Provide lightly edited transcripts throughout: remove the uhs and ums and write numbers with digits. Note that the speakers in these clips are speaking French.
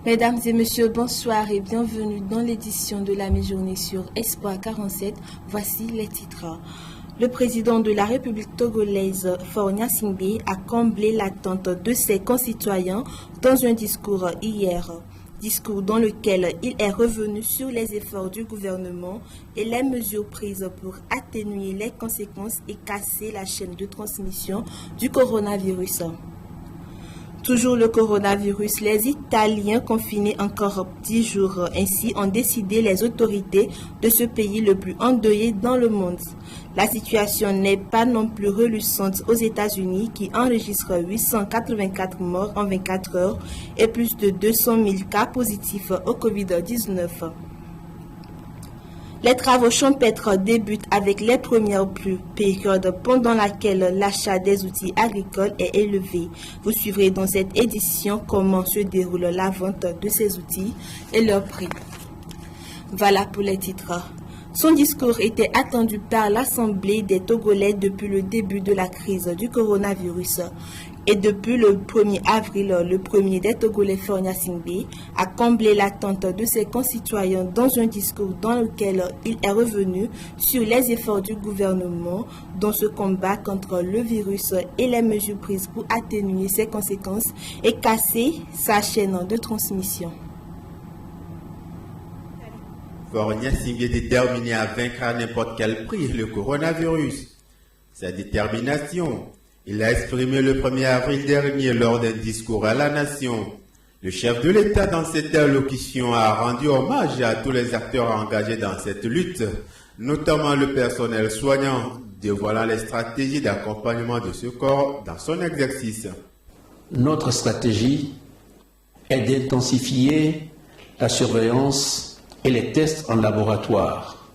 Mesdames et messieurs, bonsoir et bienvenue dans l'édition de la mi-journée sur Espoir 47. Voici les titres. Le président de la République togolaise, Faure Gnassingbé, a comblé l'attente de ses concitoyens dans un discours hier. Discours dans lequel il est revenu sur les efforts du gouvernement et les mesures prises pour atténuer les conséquences et casser la chaîne de transmission du coronavirus. Toujours le coronavirus, les Italiens confinés encore 10 jours. Ainsi ont décidé les autorités de ce pays le plus endeuillé dans le monde. La situation n'est pas non plus reluisante aux États-Unis qui enregistrent 884 morts en 24 heures et plus de 200 000 cas positifs au Covid-19. Les travaux champêtres débutent avec les premières pluies, période pendant laquelle l'achat des outils agricoles est élevé. Vous suivrez dans cette édition comment se déroule la vente de ces outils et leur prix. Voilà pour les titres. Son discours était attendu par l'Assemblée des Togolais depuis le début de la crise du coronavirus. Et depuis le 1er avril, le premier des Togolais, Faure Gnassingbé, a comblé l'attente de ses concitoyens dans un discours dans lequel il est revenu sur les efforts du gouvernement dans ce combat contre le virus et les mesures prises pour atténuer ses conséquences et casser sa chaîne de transmission. Faure Gnassingbé est déterminé à vaincre à n'importe quel prix le coronavirus. Sa détermination, il l'a exprimé le 1er avril dernier lors d'un discours à la nation. Le chef de l'État dans cette allocution a rendu hommage à tous les acteurs engagés dans cette lutte, notamment le personnel soignant, dévoilant les stratégies d'accompagnement de ce corps dans son exercice. Notre stratégie est d'intensifier la surveillance et les tests en laboratoire,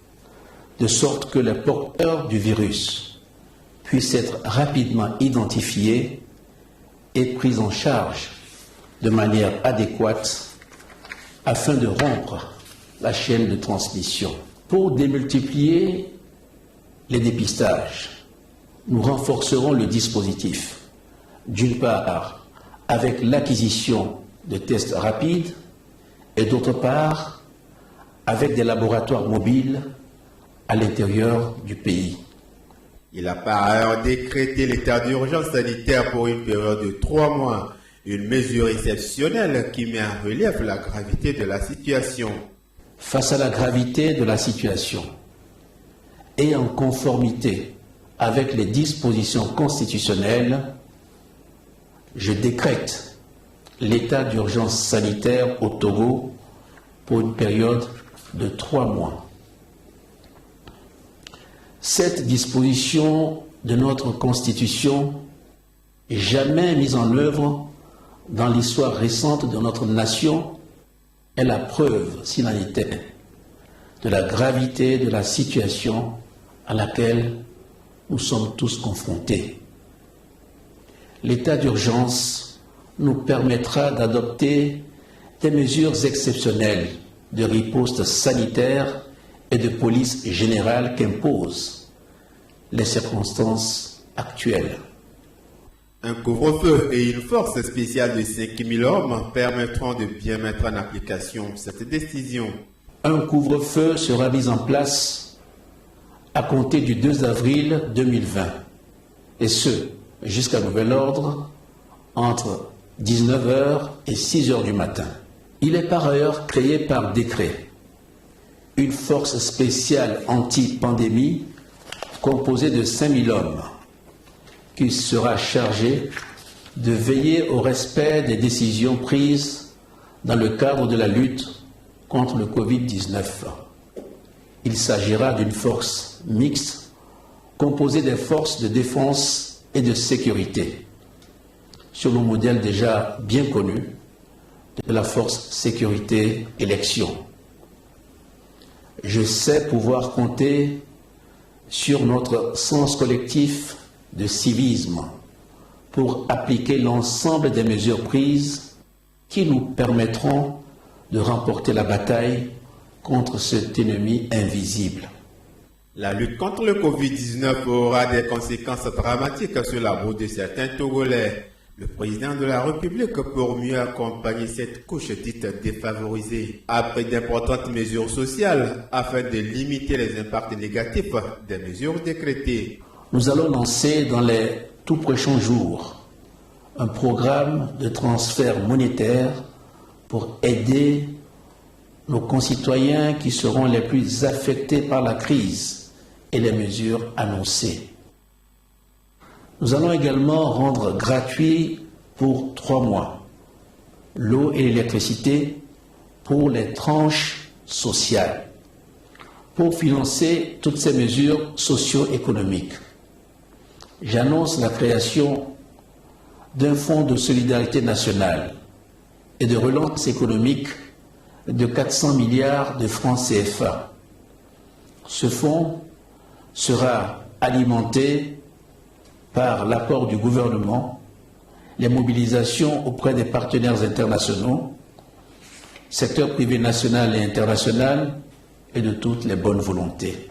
de sorte que les porteurs du virus puissent être rapidement identifiés et pris en charge de manière adéquate afin de rompre la chaîne de transmission. Pour démultiplier les dépistages, nous renforcerons le dispositif, d'une part avec l'acquisition de tests rapides et d'autre part avec des laboratoires mobiles à l'intérieur du pays. Il a par ailleurs décrété l'état d'urgence sanitaire pour une période de 3 mois, une mesure exceptionnelle qui met en relief la gravité de la situation. Face à la gravité de la situation et en conformité avec les dispositions constitutionnelles, je décrète l'état d'urgence sanitaire au Togo pour une période de 3 mois. Cette disposition de notre Constitution, jamais mise en œuvre dans l'histoire récente de notre nation, est la preuve, s'il en était, de la gravité de la situation à laquelle nous sommes tous confrontés. L'état d'urgence nous permettra d'adopter des mesures exceptionnelles de riposte sanitaire et de police générale qu'imposent les circonstances actuelles. Un couvre-feu et une force spéciale de 5000 hommes permettront de bien mettre en application cette décision. Un couvre-feu sera mis en place à compter du 2 avril 2020, et ce, jusqu'à nouvel ordre, entre 19h et 6h du matin. Il est par ailleurs créé par décret une force spéciale anti-pandémie composée de 5000 hommes qui sera chargée de veiller au respect des décisions prises dans le cadre de la lutte contre le Covid-19. Il s'agira d'une force mixte composée des forces de défense et de sécurité, sur le modèle déjà bien connu de la force sécurité élection. Je sais pouvoir compter sur notre sens collectif de civisme pour appliquer l'ensemble des mesures prises qui nous permettront de remporter la bataille contre cet ennemi invisible. La lutte contre le Covid-19 aura des conséquences dramatiques sur la route de certains Togolais. Le président de la République, pour mieux accompagner cette couche dite défavorisée, a pris d'importantes mesures sociales afin de limiter les impacts négatifs des mesures décrétées. Nous allons lancer dans les tout prochains jours un programme de transfert monétaire pour aider nos concitoyens qui seront les plus affectés par la crise et les mesures annoncées. Nous allons également rendre gratuit pour 3 mois l'eau et l'électricité pour les tranches sociales, pour financer toutes ces mesures socio-économiques. J'annonce la création d'un fonds de solidarité nationale et de relance économique de 400 milliards de francs CFA. Ce fonds sera alimenté par l'apport du gouvernement, les mobilisations auprès des partenaires internationaux, secteur privé national et international et de toutes les bonnes volontés.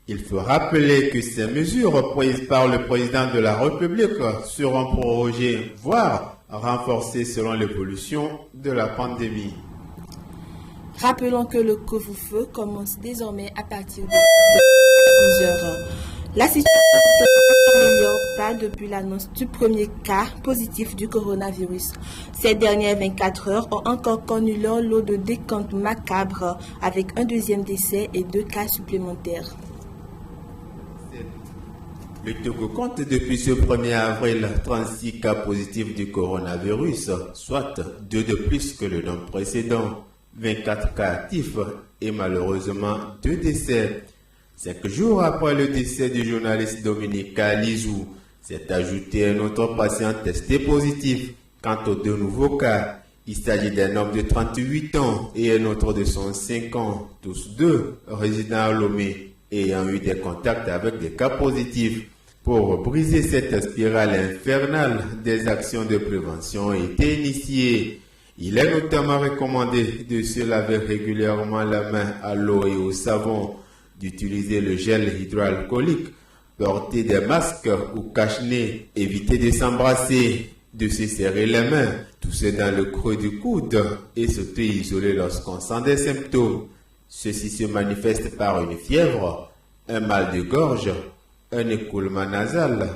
Il faut rappeler que ces mesures prises par le président de la République seront prorogées, voire renforcées selon l'évolution de la pandémie. Rappelons que le couvre-feu commence désormais à partir de 10 heures. La situation ne s'améliore pas depuis l'annonce du premier cas positif du coronavirus. Ces dernières 24 heures ont encore connu leur lot de décomptes macabres avec un deuxième décès et 2 cas supplémentaires. Le Togo compte depuis ce 1er avril 36 cas positifs du coronavirus, soit 2 de plus que le nombre précédent, 24 cas actifs et malheureusement 2 décès. 5 jours après le décès du journaliste Dominique Alizou, s'est ajouté un autre patient testé positif. Quant aux 2 nouveaux cas, il s'agit d'un homme de 38 ans et un autre de 105 ans, tous 2 résidant à Lomé, ayant eu des contacts avec des cas positifs. Pour briser cette spirale infernale, des actions de prévention ont été initiées. Il est notamment recommandé de se laver régulièrement la main à l'eau et au savon, d'utiliser le gel hydroalcoolique, porter des masques ou cache-nez, éviter de s'embrasser, de se serrer les mains, tousser dans le creux du coude et s'auto-isoler lorsqu'on sent des symptômes. Ceci se manifeste par une fièvre, un mal de gorge, un écoulement nasal,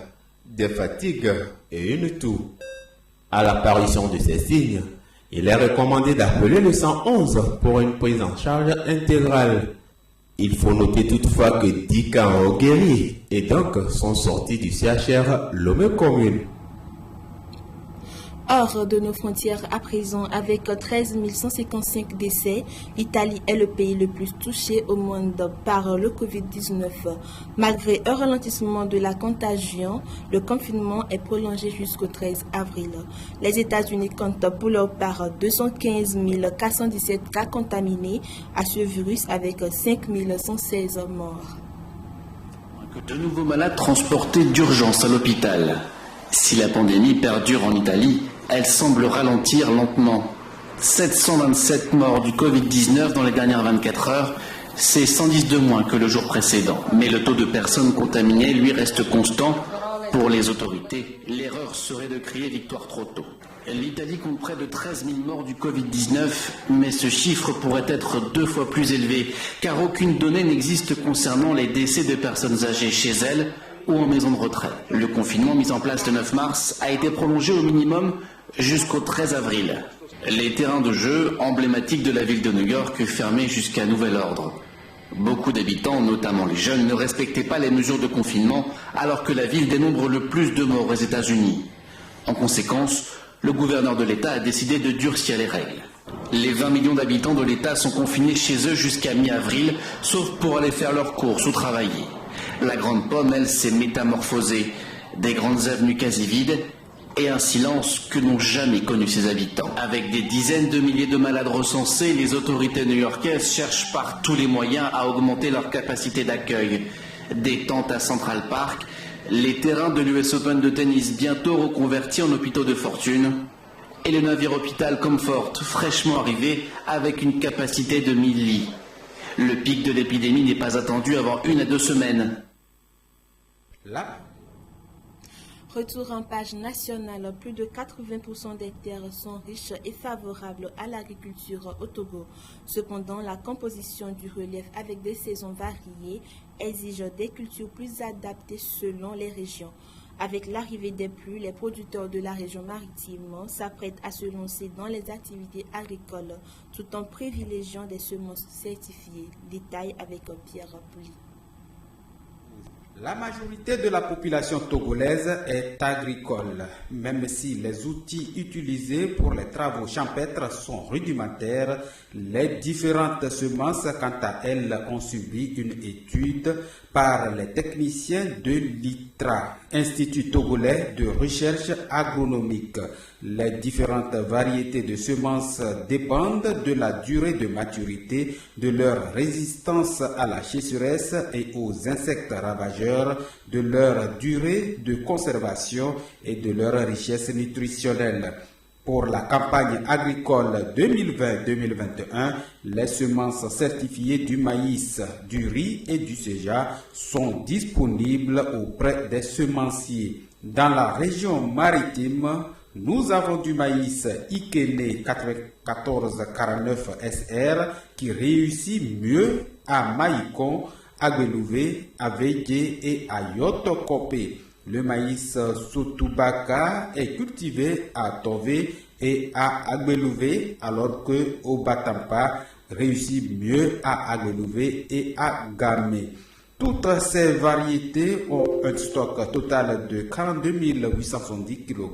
des fatigues et une toux. À l'apparition de ces signes, il est recommandé d'appeler le 111 pour une prise en charge intégrale. Il faut noter toutefois que 10 cas ont guéri et donc sont sortis du CHR Lomé Commune. Hors de nos frontières à présent, avec 13 155 décès, l'Italie est le pays le plus touché au monde par le Covid-19. Malgré un ralentissement de la contagion, le confinement est prolongé jusqu'au 13 avril. Les États-Unis comptent pour leur part 215 417 cas contaminés à ce virus avec 5 116 morts. De nouveaux malades transportés d'urgence à l'hôpital. Si la pandémie perdure en Italie, elle semble ralentir lentement. 727 morts du Covid-19 dans les dernières 24 heures, c'est 110 de moins que le jour précédent. Mais le taux de personnes contaminées, lui, reste constant. Pour les autorités, l'erreur serait de crier victoire trop tôt. L'Italie compte près de 13 000 morts du Covid-19, mais ce chiffre pourrait être 2 fois plus élevé, car aucune donnée n'existe concernant les décès de personnes âgées chez elles ou en maison de retraite. Le confinement mis en place le 9 mars a été prolongé au minimum jusqu'au 13 avril. Les terrains de jeu emblématiques de la ville de New York fermés jusqu'à nouvel ordre. Beaucoup d'habitants, notamment les jeunes, ne respectaient pas les mesures de confinement alors que la ville dénombre le plus de morts aux États-Unis. En conséquence, le gouverneur de l'État a décidé de durcir les règles. Les 20 millions d'habitants de l'État sont confinés chez eux jusqu'à mi-avril, sauf pour aller faire leurs courses ou travailler. La Grande Pomme, elle, s'est métamorphosée. Des grandes avenues quasi vides et un silence que n'ont jamais connu ses habitants. Avec des dizaines de milliers de malades recensés, les autorités new-yorkaises cherchent par tous les moyens à augmenter leur capacité d'accueil. Des tentes à Central Park, les terrains de l'US Open de tennis bientôt reconvertis en hôpitaux de fortune, et le navire hôpital Comfort, fraîchement arrivé avec une capacité de 1000 lits. Le pic de l'épidémie n'est pas attendu avant 1 à 2 semaines. Là. Retour en page nationale, plus de 80% des terres sont riches et favorables à l'agriculture au Togo. Cependant, la composition du relief avec des saisons variées exige des cultures plus adaptées selon les régions. Avec l'arrivée des pluies, les producteurs de la région maritime s'apprêtent à se lancer dans les activités agricoles tout en privilégiant des semences certifiées. Détail avec Pierre Pouli. La majorité de la population togolaise est agricole, même si les outils utilisés pour les travaux champêtres sont rudimentaires. Les différentes semences, quant à elles, ont subi une étude par les techniciens de l'ITRA, Institut togolais de recherche agronomique. Les différentes variétés de semences dépendent de la durée de maturité, de leur résistance à la sécheresse et aux insectes ravageurs, de leur durée de conservation et de leur richesse nutritionnelle. Pour la campagne agricole 2020-2021, les semences certifiées du maïs, du riz et du soja sont disponibles auprès des semenciers. Dans la région maritime, nous avons du maïs Ikene 9449 SR qui réussit mieux à Maïkon, à Gbelouvé, à Védié et à Yotokopé. Le maïs Sotubaka est cultivé à Tové et à Agbelouvé, alors que au Batampa réussit mieux à Agbelouvé et à Gamé. Toutes ces variétés ont un stock total de 42 870 kg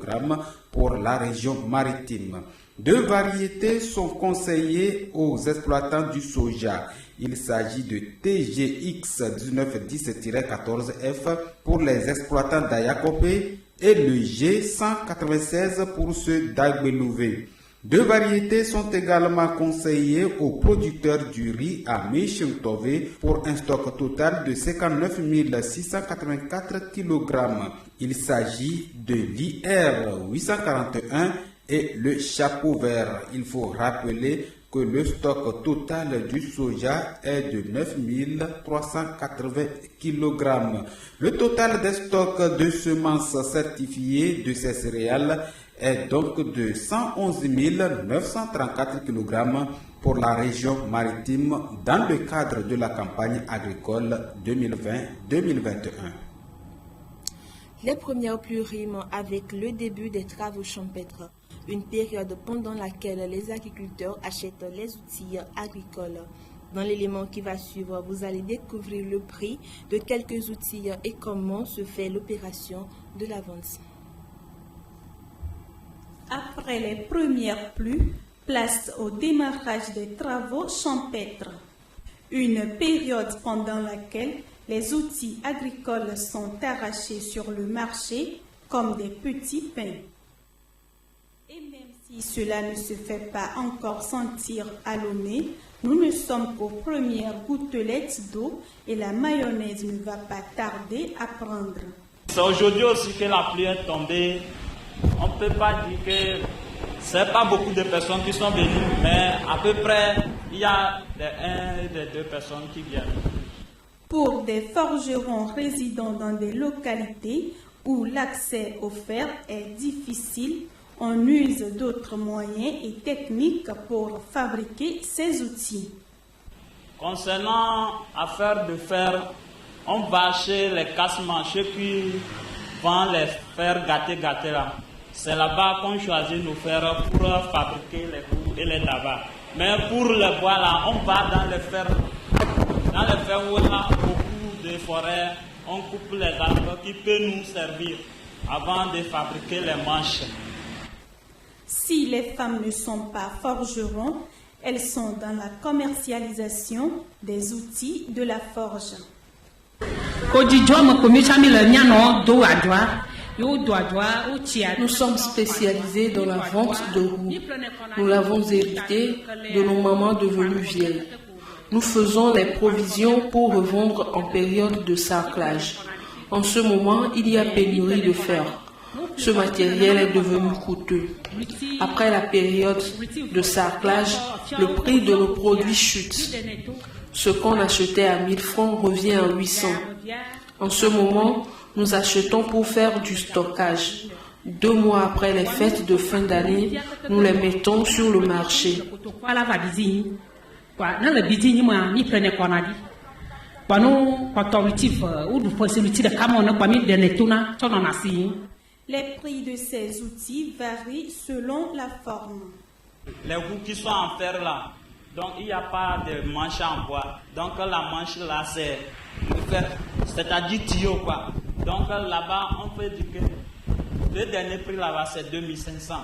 pour la région maritime. Deux variétés sont conseillées aux exploitants du soja. Il s'agit de TGX 1910-14F pour les exploitants d'Ayakopé et le G196 pour ceux d'Agbelouvé. Deux variétés sont également conseillées aux producteurs du riz à Méchintové pour un stock total de 59 684 kg. Il s'agit de l'IR 841 et le chapeau vert. Il faut rappeler que le stock total du soja est de 9 380 kg. Le total des stocks de semences certifiées de ces céréales est donc de 111 934 kg pour la région maritime dans le cadre de la campagne agricole 2020-2021. Les premières pluies riment avec le début des travaux champêtres, une période pendant laquelle les agriculteurs achètent les outils agricoles. Dans l'élément qui va suivre, vous allez découvrir le prix de quelques outils et comment se fait l'opération de la vente. Après les premières pluies, place au démarrage des travaux champêtres. Une période pendant laquelle les outils agricoles sont arrachés sur le marché comme des petits pains. Et même si cela ne se fait pas encore sentir à l'eau, nous ne sommes qu'aux premières gouttelettes d'eau et la mayonnaise ne va pas tarder à prendre. C'est aujourd'hui aussi que la pluie est tombée. On ne peut pas dire que ce n'est pas beaucoup de personnes qui sont venues, mais à peu près, il y a des deux personnes qui viennent. Pour des forgerons résidant dans des localités où l'accès au fer est difficile, on use d'autres moyens et techniques pour fabriquer ces outils. Concernant l'affaire de fer, on va chez les casse-manchés qui vendent les fers gâtés là. C'est là-bas qu'on choisit nos fers pour fabriquer les coups et les tabacs. Mais pour le bois là, on va dans les fers où il y a beaucoup de forêts, on coupe les arbres qui peuvent nous servir avant de fabriquer les manches. Si les femmes ne sont pas forgerons, elles sont dans la commercialisation des outils de la forge. Nous sommes spécialisés dans la vente de roues. Nous l'avons hérité de nos mamans devenues vieilles. Nous faisons les provisions pour revendre en période de sarclage. En ce moment, il y a pénurie de fer. Ce matériel est devenu coûteux. Après la période de sarclage, le prix de nos produits chute. Ce qu'on achetait à 1000 francs revient à 800. En ce moment, Nous achetons pour faire du stockage. 2 mois après les fêtes de fin d'année, nous les mettons sur le marché. Les prix de ces outils varient selon la forme. Les roues qui sont en fer là, donc il n'y a pas de manche en bois. Donc la manche là c'est le fer, c'est-à-dire tuyau quoi. Donc là-bas on peut dire que le dernier prix là-bas c'est 2500.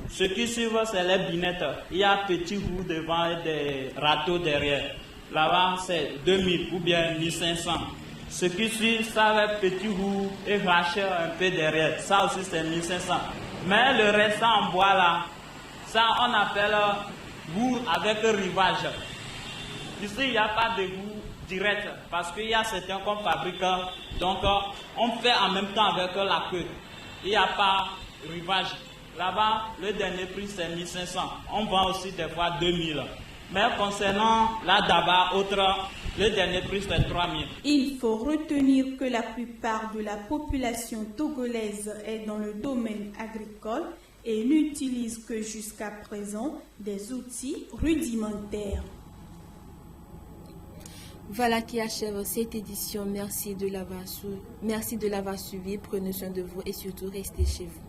Ce qui suit c'est les binettes. Il y a petits roues devant et des râteaux derrière. Là-bas c'est 2000 ou bien 1500. Ce qui suit, ça avec petit roue et raché un peu derrière. Ça aussi c'est 1500. Mais le reste en bois là, ça on appelle roue avec rivage. Ici il n'y a pas de roue directe parce qu'il y a certains qu'on fabrique. Donc on fait en même temps avec la queue. Il n'y a pas rivage. Là-bas, le dernier prix c'est 1500. On vend aussi des fois 2000. Mais concernant la daba, le dernier prix c'est 3000. Il faut retenir que la plupart de la population togolaise est dans le domaine agricole et n'utilise que jusqu'à présent des outils rudimentaires. Voilà qui achève cette édition. Merci de l'avoir suivi. Prenez soin de vous et surtout restez chez vous.